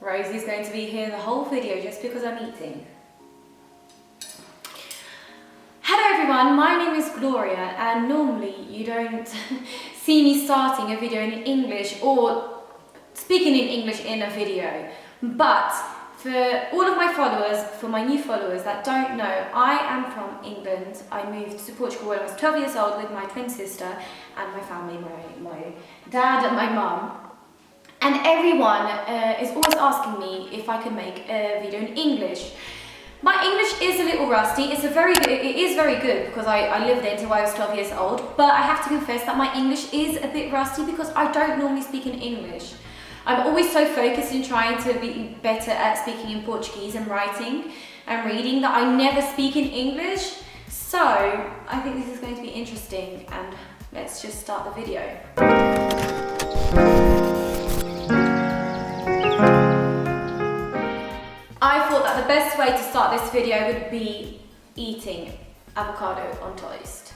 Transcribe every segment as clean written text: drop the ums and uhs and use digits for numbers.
Rosie's going to be here the whole video just because I'm eating. Hello everyone, my name is Gloria, and normally you don't see me starting a video in English or speaking in English in a video. But for all of my followers, for my new followers that don't know, I am from England. I moved to Portugal when I was 12 years old with my twin sister and my family, my dad and my mum. And everyone is always asking me if I can make a video in English. My English is a little rusty. It is very good because I lived there until I was 12 years old. But I have to confess that my English is a bit rusty because I don't normally speak in English. I'm always so focused in trying to be better at speaking in Portuguese and writing and reading that I never speak in English. So I think this is going to be interesting, and let's just start the video. I thought that the best way to start this video would be eating avocado on toast.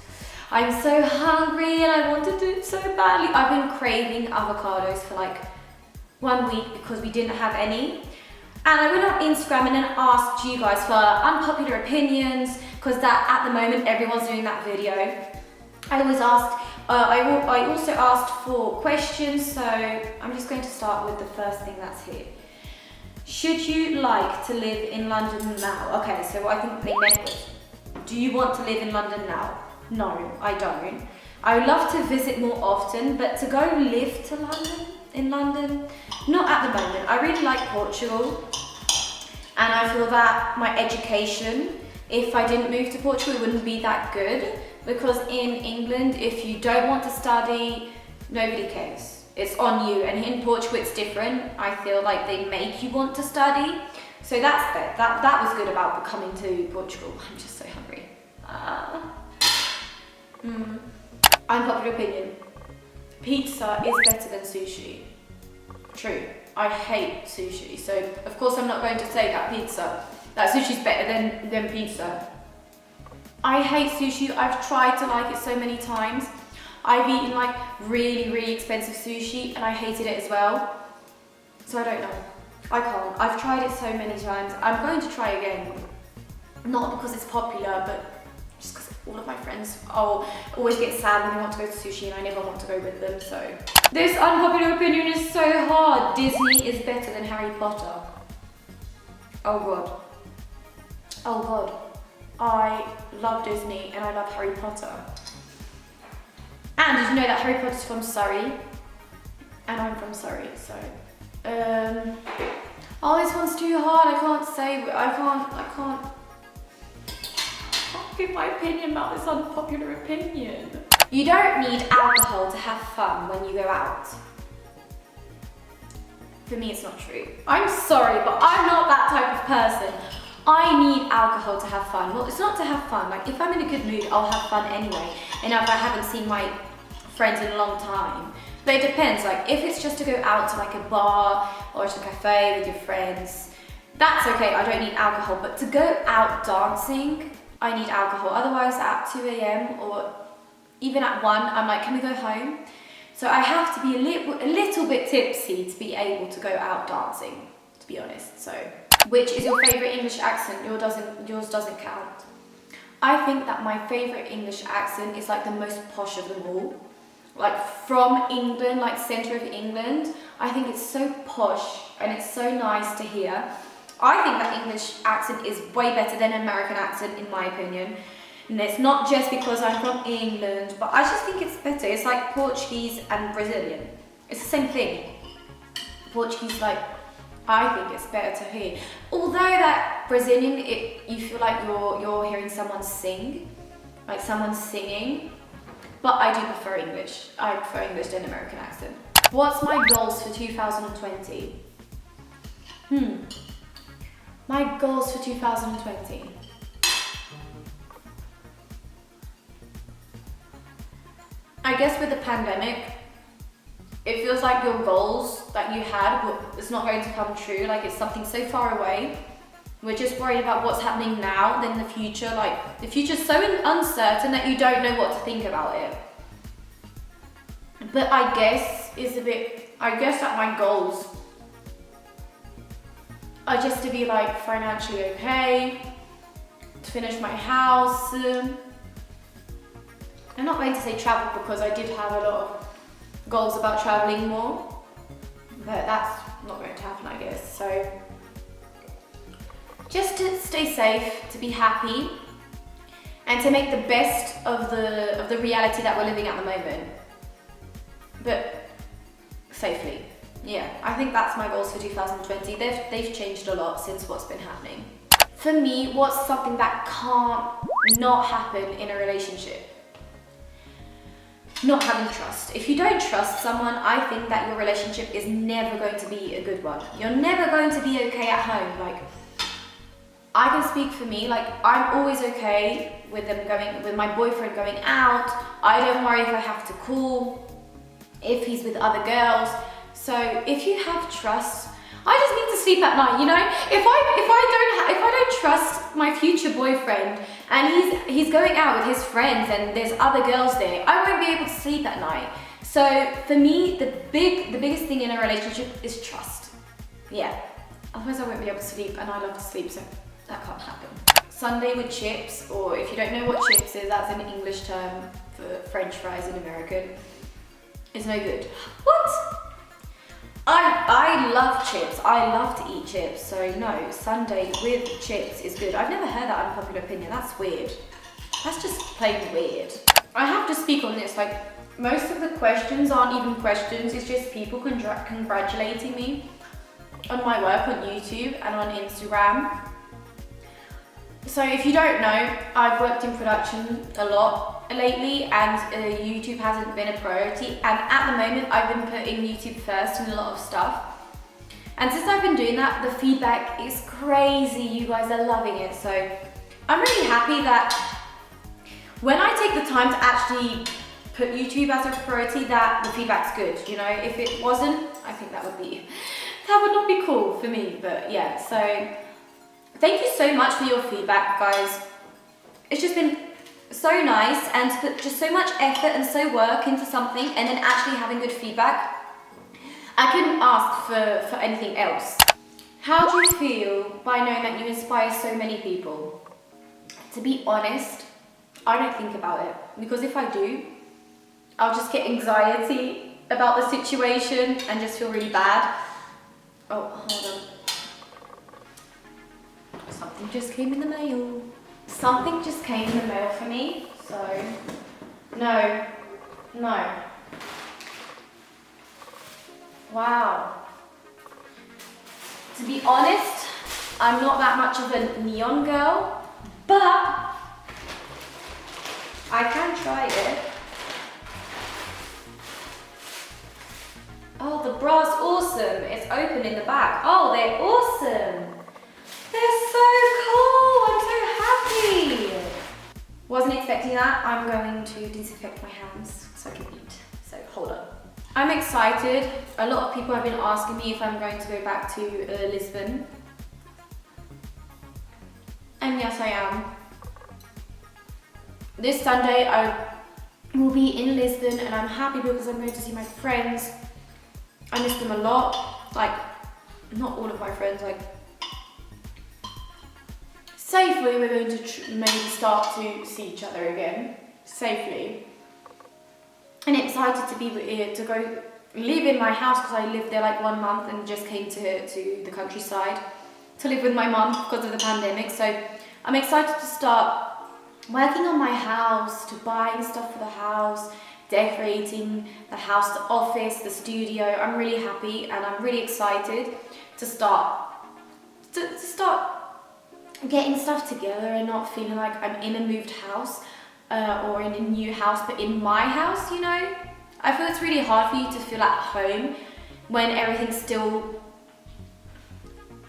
I'm so hungry and I want to do it so badly. I've been craving avocados for like 1 week because we didn't have any. And I went on Instagram and then asked you guys for unpopular opinions because that at the moment everyone's doing that video. I always asked, I also asked for questions, so I'm just going to start with the first thing that's here. Should you like to live in London now? Okay, so what I think they meant was, do you want to live in London now? No, I don't. I would love to visit more often, but to go live to London, not at the moment. I really like Portugal, and I feel that my education, if I didn't move to Portugal, it wouldn't be that good, because in England, if you don't want to study, nobody cares. It's on you, and in Portugal it's different. I feel like they make you want to study, so that's good. That was good about coming to Portugal. I'm just so hungry. Unpopular opinion: pizza is better than sushi. True. I hate sushi, so of course I'm not going to say that sushi's better than pizza. I hate sushi. I've tried to like it so many times. I've eaten like really expensive sushi and I hated it as well. So I don't know. I can't. I've tried it so many times. I'm going to try again. Not because it's popular, but just because all of my friends always get sad when they want to go to sushi and I never want to go with them, so. This unpopular opinion is so hard. Disney is better than Harry Potter. Oh God. Oh God. I love Disney and I love Harry Potter. And did you know that Harry Potter's from Surrey? And I'm from Surrey, so. Oh, this one's too hard. I can't give my opinion about this unpopular opinion. You don't need alcohol to have fun when you go out. For me, it's not true. I'm sorry, but I'm not that type of person. I need alcohol to have fun. Well, it's not to have fun. Like, if I'm in a good mood, I'll have fun anyway. And if I haven't seen my friends in a long time. But it depends. Like, if it's just to go out to like a bar or to a cafe with your friends, that's okay. I don't need alcohol. But to go out dancing, I need alcohol. Otherwise, at 2 a.m. or even at 1, I'm like, can we go home? So I have to be a little bit tipsy to be able to go out dancing, to be honest. So. Which is your favourite English accent? Yours doesn't count. I think that my favourite English accent is like the most posh of them all. Like from England, like centre of England. I think it's so posh and it's so nice to hear. I think that English accent is way better than an American accent in my opinion. And it's not just because I'm from England, but I just think it's better. It's like Portuguese and Brazilian. It's the same thing. Portuguese, like, I think it's better to hear. Although that Brazilian, you feel like you're hearing someone sing, like someone singing. But I do prefer English. I prefer English than American accent. What's my goals for 2020? My goals for 2020. I guess with the pandemic, it feels like your goals that you had, it's not going to come true. Like, it's something so far away. We're just worried about what's happening now, then the future. Like, the future's so uncertain that you don't know what to think about it. But I guess that my goals are just to be like financially okay, to finish my house. I'm not going to say travel because I did have a lot of goals about traveling more, but that's not going to happen, I guess. So just to stay safe, to be happy, and to make the best of the reality that we're living at the moment, but safely. Yeah, I think that's my goals for 2020. They've changed a lot since what's been happening. For me, what's something that can't not happen in a relationship? Not having trust. If you don't trust someone, I think that your relationship is never going to be a good one. You're never going to be okay at home. Like, I can speak for me, like I'm always okay with with my boyfriend going out. I don't worry if I have to call, if he's with other girls. So if you have trust, I just need to sleep at night, you know? If I don't trust my future boyfriend and he's going out with his friends and there's other girls there, I won't be able to sleep at night. So for me, the biggest thing in a relationship is trust. Yeah. Otherwise I won't be able to sleep, and I love to sleep, so that can't happen. Sunday with chips, or if you don't know what chips is, that's an English term for French fries in American, is no good. What? I love chips. I love to eat chips, so no, Sunday with chips is good. I've never heard that unpopular opinion. That's weird. That's just plain weird. I have to speak on this, like most of the questions aren't even questions, it's just people congratulating me on my work on YouTube and on Instagram. So if you don't know, I've worked in production a lot lately, and YouTube hasn't been a priority, and at the moment I've been putting YouTube first in a lot of stuff. And since I've been doing that, the feedback is crazy. You guys are loving it. So I'm really happy that when I take the time to actually put YouTube as a priority, that the feedback's good. You know, if it wasn't, I think that would not be cool for me. But yeah, so thank you so much for your feedback, guys. It's just been so nice, and to put just so much effort and so work into something and then actually having good feedback. I couldn't ask for anything else. How do you feel by knowing that you inspire so many people? To be honest, I don't think about it, because if I do, I'll just get anxiety about the situation and just feel really bad. Oh, hold on. Something just came in the mail. Something just came in the mail for me, so no. Wow. To be honest, I'm not that much of a neon girl, but I can try it. Oh, the bra's awesome. It's open in the back. Oh, they're awesome. They're so cool. I'm so happy. Wasn't expecting that. I'm going to disinfect my hands so I can eat. So hold on. I'm excited. A lot of people have been asking me if I'm going to go back to Lisbon. And yes, I am. This Sunday I will be in Lisbon, and I'm happy because I'm going to see my friends. I miss them a lot. Like, not all of my friends, like safely we're going to maybe start to see each other again, safely. And excited to be here, to go live in my house, because I lived there like 1 month and just came to the countryside to live with my mum because of the pandemic. So I'm excited to start working on my house, to buying stuff for the house, decorating the house, the office, the studio. I'm really happy and I'm really excited to start getting stuff together and not feeling like I'm in a moved house or in a new house, but in my house, you know? I feel it's really hard for you to feel at home when everything's still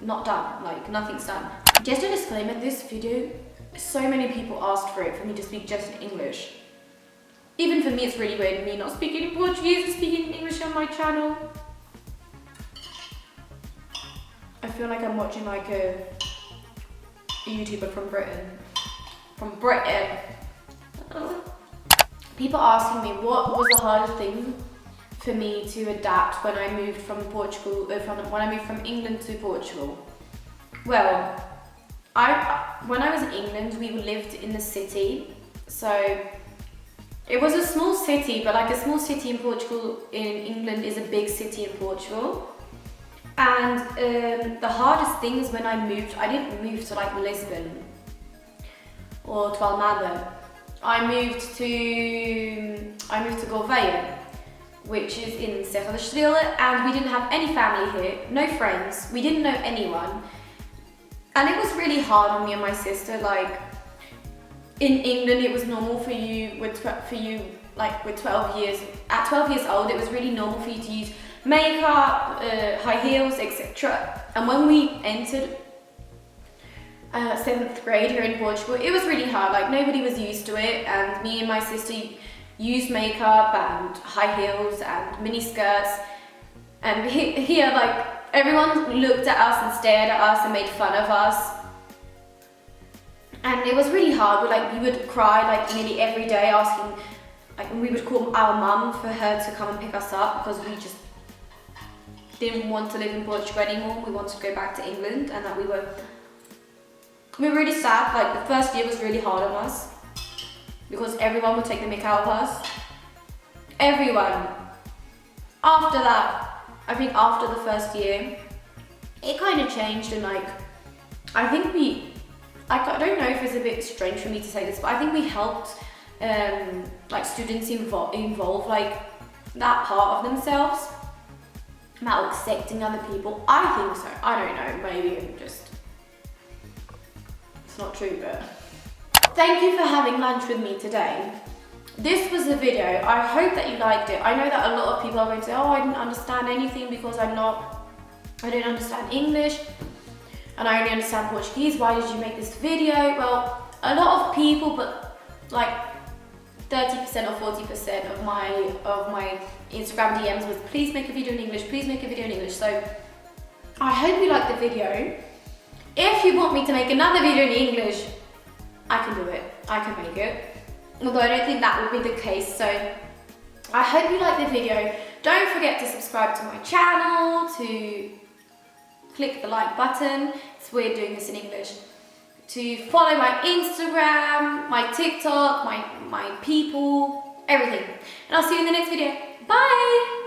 not done, like nothing's done. Just a disclaimer, this video, so many people asked for it, for me to speak just in English. Even for me, it's really weird, me not speaking in Portuguese and speaking in English on my channel. I feel like I'm watching like a YouTuber from Britain. People asking me what was the hardest thing for me to adapt when I moved from Portugal, when I moved from England to Portugal. Well, when I was in England, we lived in the city, so it was a small city, but like a small city in Portugal, in England is a big city in Portugal. And the hardest thing is when I moved, I didn't move to like Lisbon or to Almada. I moved to Gouveia, which is in Serra da Estrela, and we didn't have any family here, no friends, we didn't know anyone. And it was really hard on me and my sister. Like in England, it was normal for you with 12 years. At 12 years old, it was really normal for you to use makeup, high heels, etc. And when we entered 7th grade here in Portugal, it was really hard. Like nobody was used to it, and me and my sister used makeup and high heels and mini skirts. And here, like, everyone looked at us and stared at us and made fun of us. And it was really hard. We would cry like nearly every day asking, like we would call our mum for her to come and pick us up because we just didn't want to live in Portugal anymore. We wanted to go back to England, and that we were really sad. Like the first year was really hard on us because everyone would take the mick out of us. Everyone. After that, I think after the first year, it kind of changed, and like, I think I don't know if it's a bit strange for me to say this, but I think we helped like students involve like that part of themselves about accepting other people. I think so. I don't know, maybe it's not true, but thank you for having lunch with me today. This was the video. I hope that you liked it. I know that a lot of people are going to say, oh, I didn't understand anything because I don't understand English and I only understand Portuguese. Why did you make this video? Well, a lot of people, but like 30% or 40% of my Instagram DMs was, please make a video in English, please make a video in English. So I hope you liked the video. If you want me to make another video in English, I can do it. I can make it. Although I don't think that would be the case. So I hope you liked the video. Don't forget to subscribe to my channel, to click the like button. It's weird doing this in English. To follow my Instagram, my TikTok, my Peoople, everything. And I'll see you in the next video. Bye!